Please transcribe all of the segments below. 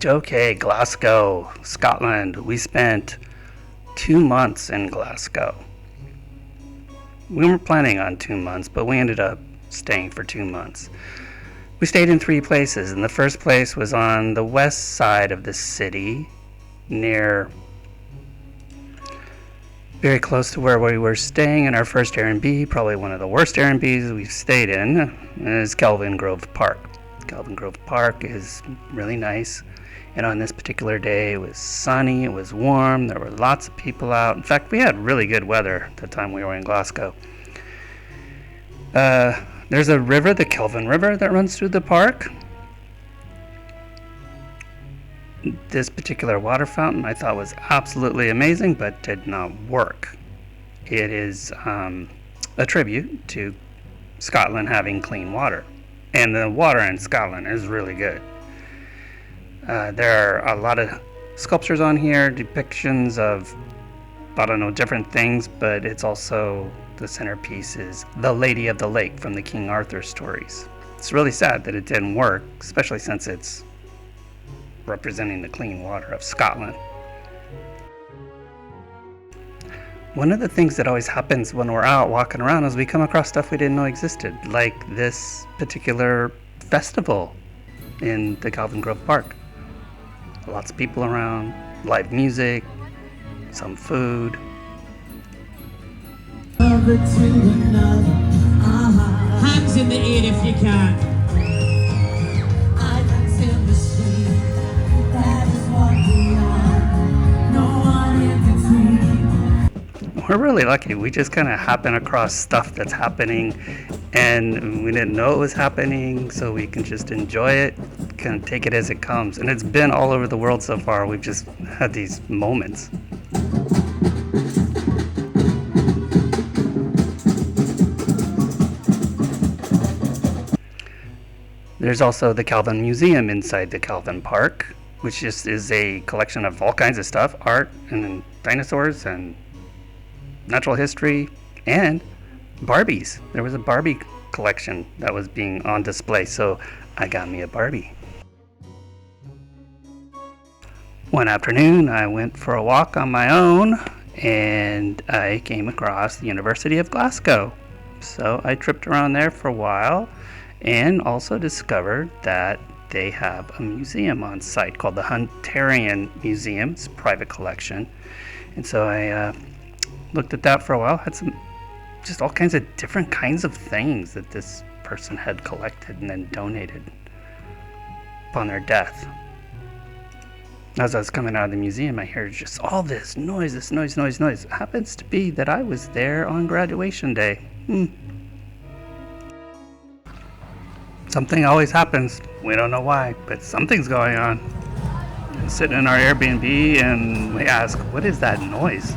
Okay, Glasgow, Scotland. We spent 2 months in Glasgow. We weren't planning on 2 months, but we ended up staying for 2 months. We stayed in 3 places, and the first place was on the west side of the city, very close to where we were staying in our first Airbnb, probably one of the worst Airbnbs we've stayed in, is Kelvin Grove Park. Kelvin Grove Park is really nice, and on this particular day it was sunny, it was warm, there were lots of people out. In fact, we had really good weather the time we were in Glasgow. There's a river, the Kelvin River, that runs through the park. This particular water fountain I thought was absolutely amazing, but did not work. It is a tribute to Scotland having clean water, and the water in Scotland is really good. There are a lot of sculptures on here, depictions of, I don't know, different things, but it's also, the centerpiece is the Lady of the Lake from the King Arthur stories. It's really sad that it didn't work, especially since it's representing the clean water of Scotland. One of the things that always happens when we're out walking around is we come across stuff we didn't know existed, like this particular festival in the Kelvin Grove Park. Lots of people around, live music, some food. Hands in the air if you can. We're really lucky. We just kind of happen across stuff that's happening, and we didn't know it was happening, so we can just enjoy it, kind of take it as it comes. And it's been all over the world so far. We've just had these moments. There's also the Kelvin Museum inside the Kelvin Park, which just is a collection of all kinds of stuff, art and dinosaurs and natural history and Barbies. There was a Barbie collection that was being on display, so I got me a Barbie. One afternoon I went for a walk on my own and I came across the University of Glasgow. So I tripped around there for a while and also discovered that they have a museum on site called the Hunterian Museum. It's a private collection. And so I looked at that for a while, had some, just all kinds of different kinds of things that this person had collected and then donated upon their death. As I was coming out of the museum, I heard just all this noise. It happens to be that I was there on graduation day. Something always happens. We don't know why, but something's going on. We're sitting in our Airbnb and we ask, what is that noise?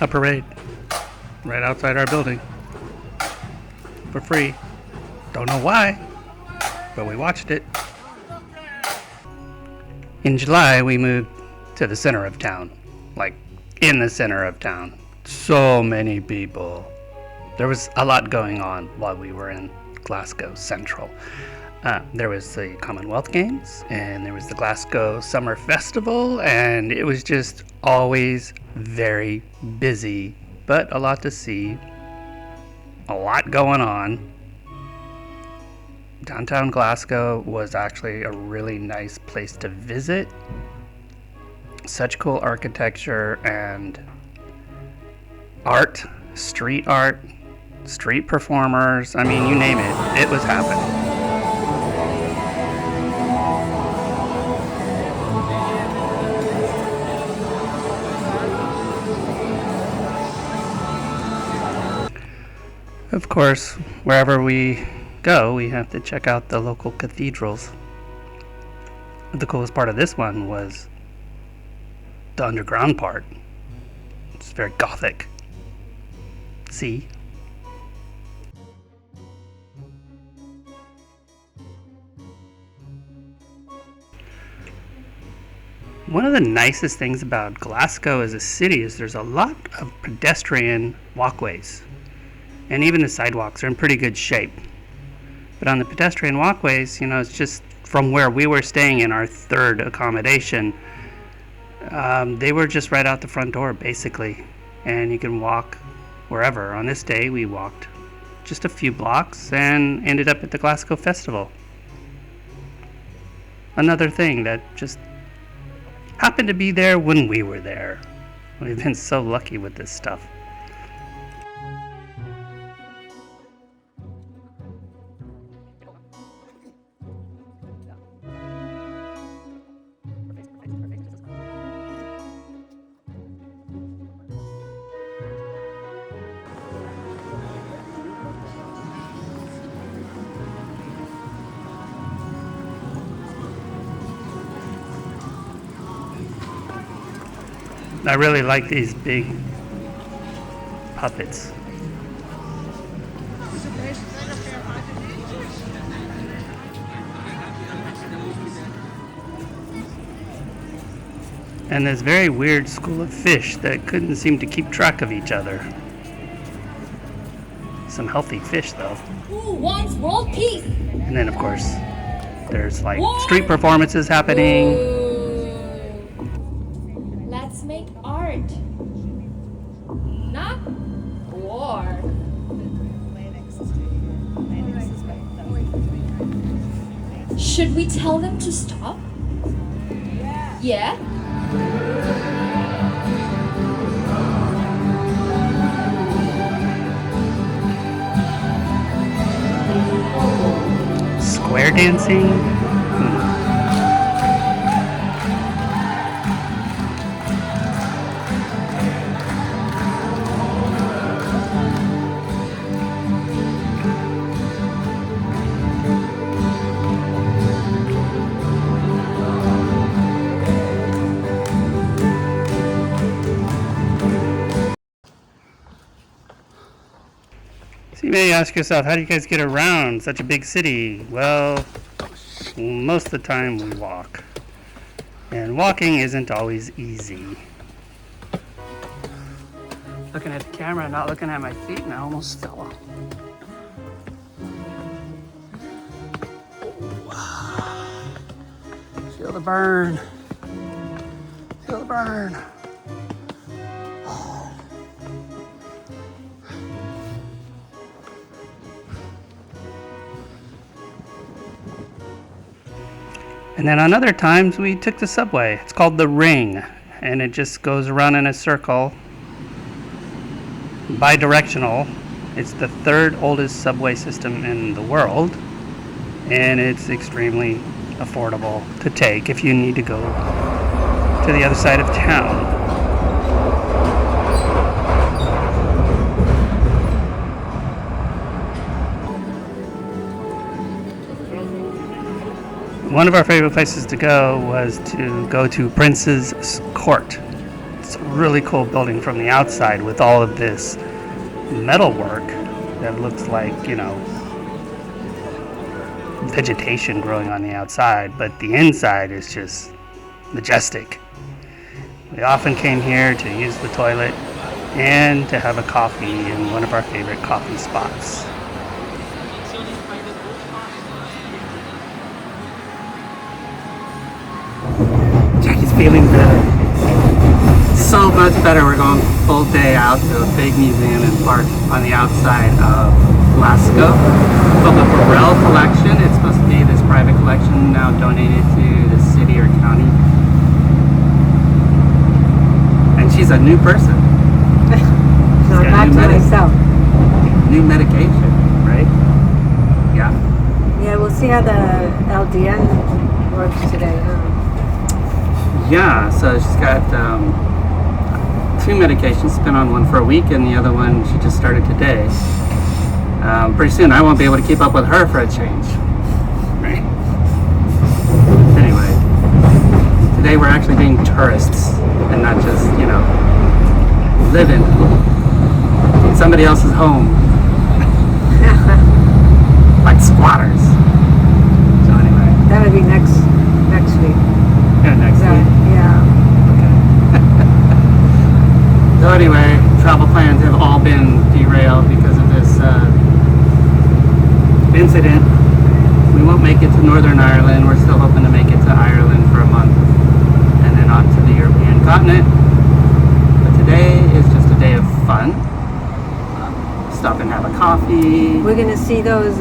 A parade right outside our building for free. Don't know why, but we watched it. In July, we moved to the center of town, like in the center of town. So many people, There was a lot going on while we were in Glasgow Central. There was the Commonwealth Games, and there was the Glasgow Summer Festival, and it was just always very busy, but a lot to see, a lot going on. Downtown Glasgow was actually a really nice place to visit. Such cool architecture and art, street performers. I mean, you name it, it was happening. Of course, wherever we go, we have to check out the local cathedrals. The coolest part of this one was the underground part. It's very gothic. See? One of the nicest things about Glasgow as a city is there's a lot of pedestrian walkways. And even the sidewalks are in pretty good shape. But on the pedestrian walkways, it's just from where we were staying in our third accommodation, they were just right out the front door, basically. And you can walk wherever. On this day, we walked just a few blocks and ended up at the Glasgow Festival. Another thing that just happened to be there when we were there. We've been so lucky with this stuff. I really like these big puppets. And this very weird school of fish that couldn't seem to keep track of each other. Some healthy fish though. Who wants world peace? And then of course, there's like street performances happening. Let's make art, not war. Should we tell them to stop? Yeah? Square dancing? So you may ask yourself, how do you guys get around such a big city? Well, most of the time we walk. And walking isn't always easy. Looking at the camera, not looking at my feet, and I almost fell off. Feel the burn. Feel the burn. And then on other times we took the subway. It's called the Ring, and it just goes around in a circle, bi-directional. It's the third oldest subway system in the world, and it's extremely affordable to take if you need to go to the other side of town. One of our favorite places to go was to go to Prince's Court. It's a really cool building from the outside with all of this metalwork that looks like, vegetation growing on the outside, but the inside is just majestic. We often came here to use the toilet and to have a coffee in one of our favorite coffee spots. Jackie's feeling better. So much better. We're going full day out to a big museum and park on the outside of Glasgow. Called the Burrell Collection. It's supposed to be this private collection now donated to the city or county. And she's a new person. No, not to myself. New medication, right? Yeah. Yeah, we'll see how the LDN works today, huh? Yeah, so she's got 2 medications. Been on one for a week, and the other one she just started today. Pretty soon I won't be able to keep up with her for a change. Right? Anyway, today we're actually being tourists and not just, living in somebody else's home. Like squatters. So anyway. That would be next week. Yeah, next week. Yeah. So anyway, travel plans have all been derailed because of this incident. We won't make it to Northern Ireland. We're still hoping to make it to Ireland for a month and then on to the European continent. But today is just a day of fun. Stop and have a coffee. We're going to see those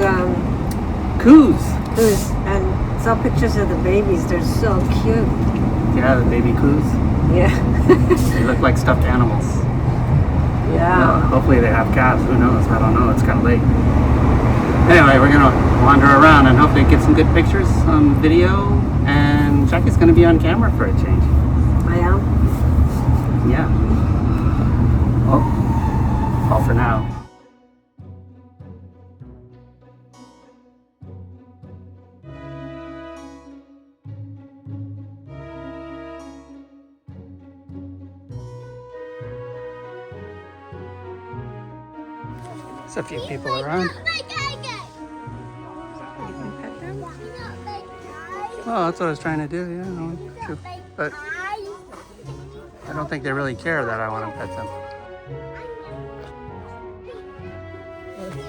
Coos. and saw pictures of the babies. They're so cute. Yeah, the baby coos. Yeah. They look like stuffed animals. Yeah. Hopefully they have calves. Who knows? I don't know. It's kind of late. Anyway, we're going to wander around and hopefully get some good pictures, some video, and Jackie's going to be on camera for a change. I am. Yeah. Oh, all for now. There's a few people around. Well, that's what I was trying to do, yeah. But I don't think they really care that I want to pet them.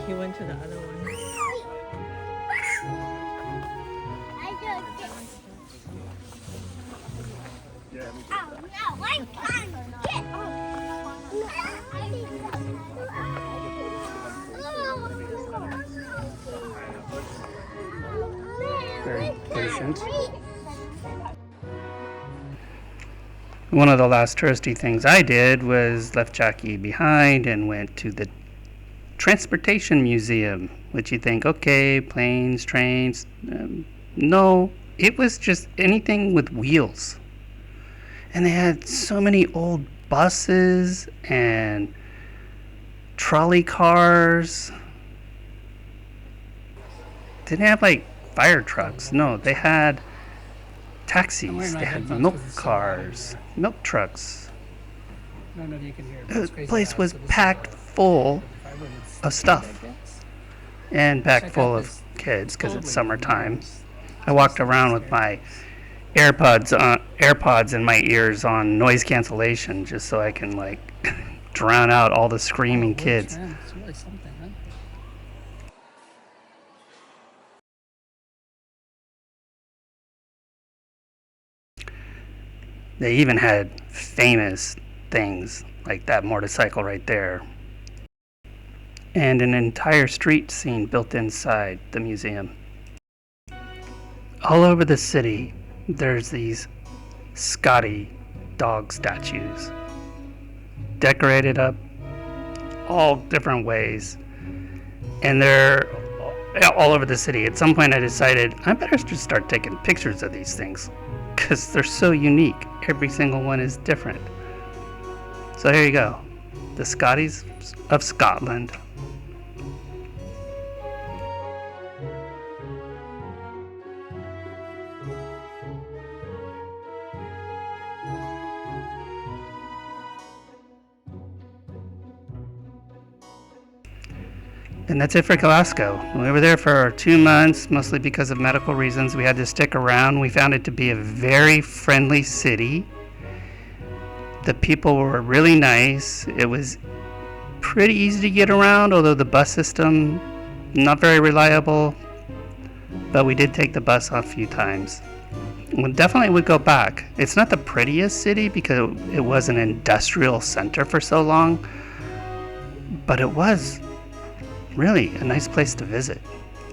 He went to the other one. Very patient. One of the last touristy things I did was left Jackie behind and went to the Transportation Museum, which you think, okay, planes, trains. No, it was just anything with wheels. And they had so many old buses and trolley cars. They didn't have like fire trucks. No, they had taxis. They had milk cars, milk trucks. The place was packed full of stuff and packed full of kids because it's summertime. I walked around with my AirPods in my ears on noise cancellation just so I can like drown out all the screaming kids. They even had famous things like that motorcycle right there. And an entire street scene built inside the museum. All over the city, there's these Scotty dog statues. Decorated up all different ways. And they're all over the city. At some point I decided I better just start taking pictures of these things because they're so unique. Every single one is different. So here you go. The Scotties of Scotland. And that's it for Glasgow. We were there for 2 months, mostly because of medical reasons. We had to stick around. We found it to be a very friendly city. The people were really nice. It was pretty easy to get around, although the bus system not very reliable. But we did take the bus a few times. We definitely would go back. It's not the prettiest city because it was an industrial center for so long, but it was really a nice place to visit.